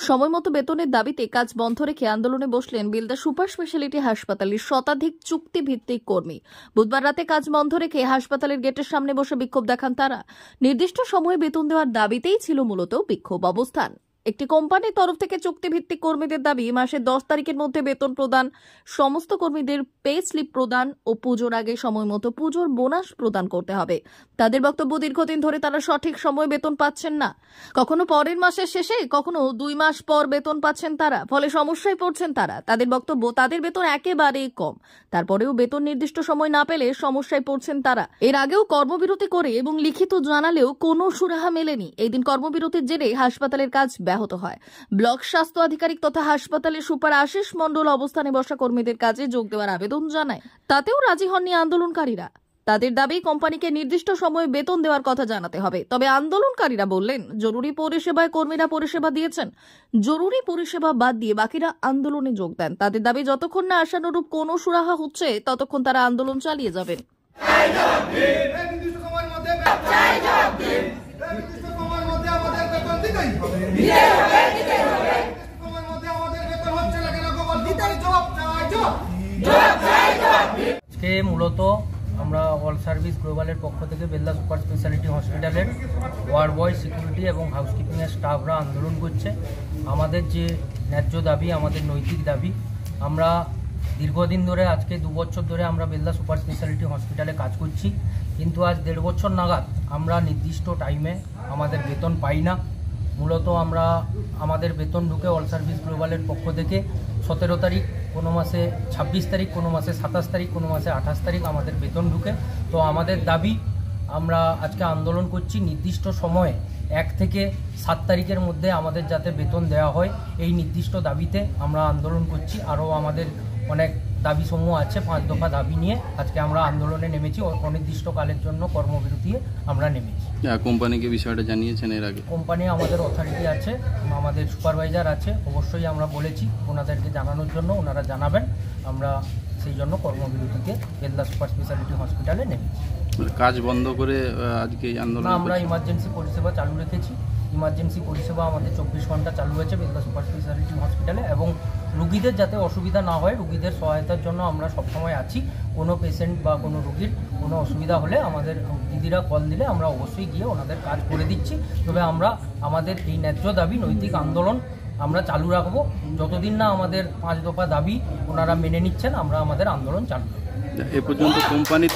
সময় মতো বেতনের দাবিতে কাজ বন্ধ রেখে আন্দোলনে বসলেন বেলদা সুপার স্পেশালিটি হাসপাতালের শতাধিক চুক্তিভিত্তিক কর্মী। বুধবার রাতে কাজ বন্ধ রেখে হাসপাতালের গেটের সামনে বসে বিক্ষোভ দেখান তারা। নির্দিষ্ট সময়ে বেতন দেওয়ার দাবিতেই ছিল মূলত বিক্ষোভ অবস্থান। একটি কোম্পানির তরফ থেকে চুক্তিভিত্তিক কর্মীদের দাবি মাসের 10 তারিখের মধ্যে বেতন প্রদান, সমস্ত কর্মীদের পে স্লিপ প্রদান ও পুজোর আগে সময় মতো পুজোর বোনাস প্রদান করতে হবে। তাদের বক্তব্য, দীর্ঘদিন ধরে তারা সঠিক সময়ে বেতন পাচ্ছেন না, কখনো পরের মাসের শেষে, কখনো 2 মাস পর বেতন পাচ্ছেন তারা, ফলে সমস্যায় পড়ছেন তারা। তাদের বক্তব্য, তাদের বেতন একেবারেই কম, তারপরেও বেতন নির্দিষ্ট সময় না পেলে সমস্যায় পড়ছেন তারা। এর আগেও কর্মবিরতি করে এবং লিখিত জানালেও কোনো সুরাহা মেলেনি। এই দিন কর্মবিরতির জেরে হাসপাতালের কাজ ব্যাহত হয়। ব্লক স্বাস্থ্য আধিকারিক তথা হাসপাতালের সুপার আশিস মণ্ডল অবস্থানে বসা কর্মীদের কাজে যোগ দেওয়ার আবেদন জানায়, তাতেও রাজি হননি আন্দোলনকারীরা। তাদের দাবি কোম্পানিকে নির্দিষ্ট সময়ে বেতন দেওয়ার কথা জানাতে হবে। তবে আন্দোলনকারীরা বললেন, জরুরি পরিষেবায় কর্মীরা পরিষেবা দিয়েছেন, জরুরি পরিষেবা বাদ দিয়ে বাকিরা আন্দোলনে যোগ দেন। তাদের দাবি যতক্ষণ না আশানুরূপ কোনো সুরাহা হচ্ছে ততক্ষণ তারা আন্দোলন চালিয়ে যাবেন। মূলত আমরা অল সার্ভিস গ্লোবালের পক্ষ থেকে বেলদা সুপার স্পেশালিটি হসপিটালের ওয়ার্ড বয়, সিকিউরিটি এবং হাউসকিপিংয়ের স্টাফরা আন্দোলন করছে। আমাদের যে ন্যায্য দাবি, আমাদের নৈতিক দাবি, আমরা দীর্ঘদিন ধরে, আজকে 2 বছর ধরে আমরা বেলদা সুপার স্পেশালিটি হসপিটালে কাজ করছি, কিন্তু আজ 1.5 বছর নাগাদ আমরা নির্দিষ্ট টাইমে আমাদের বেতন পাই না। মূলত আমরা আমাদের বেতন ঢুকে অল সার্ভিস গ্লোবালের পক্ষ থেকে 17 তারিখ, কোনো মাসে 26 তারিখ, কোনো মাসে 27 তারিখ, কোনো মাসে 28 তারিখ আমাদের বেতন ঢুকে। তো আমাদের দাবি, আমরা আজকে আন্দোলন করছি নির্দিষ্ট সময়ে 1 থেকে 7 তারিখের মধ্যে আমাদের যাতে বেতন দেওয়া হয়, এই নির্দিষ্ট দাবিতে আমরা আন্দোলন করছি। আরও আমাদের অনেক দাবি সমূহ আছে, 5 দফা দাবি নিয়ে আজকে আমরা আন্দোলনে নেমেছি। অনির্দিষ্টকালের জন্য কর্মবিরতি আমরা নেমেছি। কোম্পানিকে বিষয়টা জানিয়েছেন এর আগে? কোম্পানি, আমাদের অথরিটি আছে, আমাদের সুপারভাইজার আছে, অবশ্যই আমরা বলেছি ওনাদেরকে জানানোর জন্য, ওনারা জানাবেন। আমরা সেই জন্য কর্মবিরতিতে বেলদা সুপার স্পেশালিটি হসপিটালে নেমেছি। কাজ বন্ধ করে আজকে এই আন্দোলন? আমরা ইমার্জেন্সি পরিষেবা চালু রেখেছি। ইমার্জেন্সি পরিষেবা আমাদের 24 ঘন্টা চালু হয়েছে বেলদা সুপার স্পেশালিটি হসপিটালে, এবং রুগীদের যাতে অসুবিধা না হয়, রুগীদের সহায়তার জন্য আমরা সবসময় আছি। কোনো পেশেন্ট বা কোনো রুগীর কোনো অসুবিধা হলে আমাদের দিদিরা কল দিলে আমরা অবশ্যই গিয়ে ওনাদের কাজ করে দিচ্ছি। তবে আমরা আমাদের এই ন্যায্য দাবি, নৈতিক আন্দোলন আমরা চালু রাখবো যতদিন না আমাদের 5 দফা দাবি ওনারা মেনে নিচ্ছেন। আমরা আমাদের আন্দোলন চালু রাখবো। এ পর্যন্ত কোম্পানির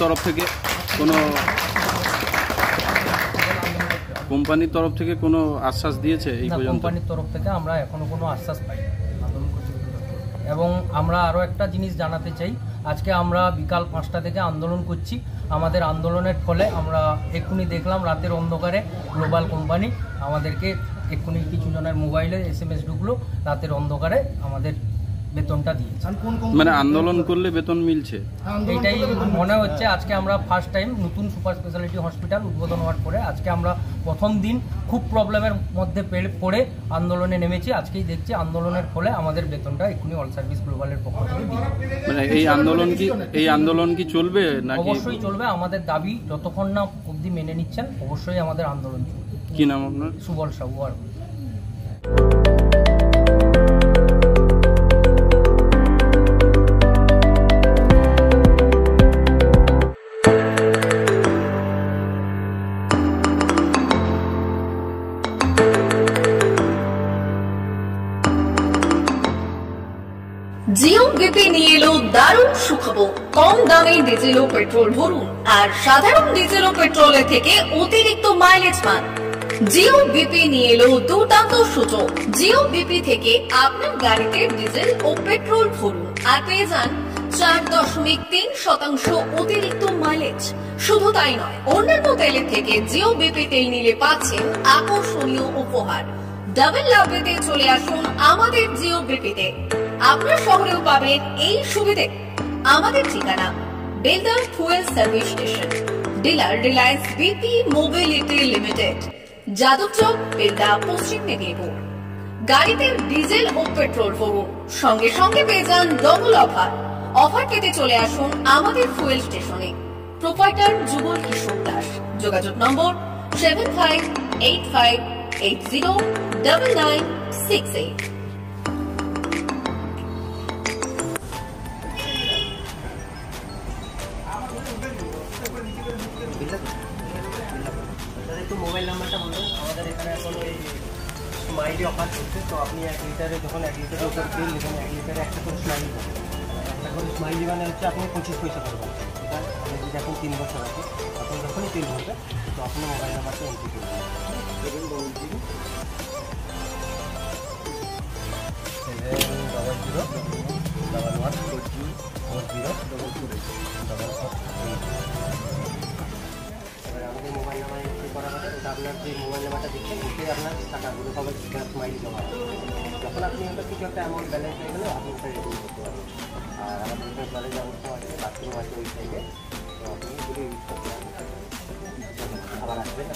তরফ থেকে কোনো আশ্বাস দিয়েছে? এই পর্যন্ত কোম্পানির তরফ থেকে আমরা এখনো কোনো আশ্বাস পাই আন্দোলন করতে। এবং আমরা আরও একটা জিনিস জানাতে চাই, আজকে আমরা বিকাল 5টা থেকে আন্দোলন করছি। আমাদের আন্দোলনের ফলে আমরা এক্ষুনি দেখলাম রাতের অন্ধকারে গ্লোবাল কোম্পানি আমাদেরকে এক্ষুনি কিছু জনের মোবাইলে SMS ঢুকলো, রাতের অন্ধকারে আমাদের বেতনটা দিয়েছে। মানে আন্দোলন করলে বেতন মিলছে, এইটাই মনে হচ্ছে। আজকে আমরা ফার্স্ট টাইম নতুন সুপার স্পেশালিটি হসপিটাল উদ্বোধন হওয়ার পরে আজকে আমরা প্রথম দিন খুব প্রবলেমের মধ্যে পড়ে আন্দোলনে নেমেছি। আজকেই দেখছি আন্দোলনের ফলে আমাদের বেতনটা এক্ষুনি অল সার্ভিস গ্লোবালের পক্ষ থেকে দিই। মানে এই আন্দোলন কি চলবে নাকি? অবশ্যই চলবে। আমাদের দাবি যতক্ষণ না অবধি মেনে নিচ্ছেন অবশ্যই আমাদের আন্দোলন চলবে। কি নাম আপনার? সুবল সাহু। আর জিও বিপি নিয়ে এলো দারুণ সুখবর। কম দামে ডিজেল ও পেট্রোল ভরুন আর সাধারণ ডিজেল ও পেট্রোলের থেকে অতিরিক্ত মাইলেজ পান। জিও বিপি নিয়ে এলো দুর্দান্ত সুযোগ। জিও বিপি থেকে আপনার গাড়িতে ডিজেল ও পেট্রোল ভরুন আর পেয়ে যান 4.3% অতিরিক্ত মাইলেজ। শুধু তাই নয়, অন্যান্য তেলের থেকে জিও বিপি তেল নিলে পাচ্ছেন আকর্ষণীয় উপহার। ডাবল লাভ পেতে চলে আসুন আমাদের জিও বিপিতে। আপনার শহরেও পাবেন এই সুবিধে। আমাদের ঠিকানা Belda fuel service station, dealer Reliance BP mobility limited, Jadabchak, Belda, পশ্চিম মেদিনীপুর। গাড়িতে ডিজেল ও পেট্রোল ভরুন, সঙ্গে সঙ্গে পেয়ে যান ডবল অফার। অফার পেতে চলে আসুন আমাদের ফুয়েল স্টেশনে। প্রোপাইটার যুগল কিশোর দাস। যোগাযোগ নম্বর 7585 809968. একটু মোবাইল নাম্বারটা বলুন। আমাদের এখানে এখন ওই স্মাইলি অফার করছে, তো আপনি 1 লিটারে যখন 1 লিটারের উপর তেল নেবেন 1 লিটারে একটা করে স্মাইলি পাবেন। একটা করে স্মাইলি মানে হচ্ছে আপনি 25 পয়সা পাবেন। এটা আপনি যদি এখন 3 বছর আছে আপনি যখনই তেল ভরবেন তো আপনার মোবাইল নাম্বারটা এন্ট্রি করবেন। দেখুন 700114044 আমাদের মোবাইল নাম্বার এন্ট্রি করা হবে। এটা আপনার যে মোবাইল নাম্বারটা দিচ্ছেন ওতে আপনার টাকাগুলো সবাই স্মাইলি জমা হবে। যখন আপনি ওটা কিছু একটা অ্যামাউন্ট ব্যালেন্স হয়ে গেলে আপনি ওটা রিডিম করতে পারবেন। আর আমাদের এখানে জলের ব্যবস্থা আছে, বাথরুম আছে ওই সাইডে, তো আপনি যদি ইউজ করতে পারেন আবার আসবেন।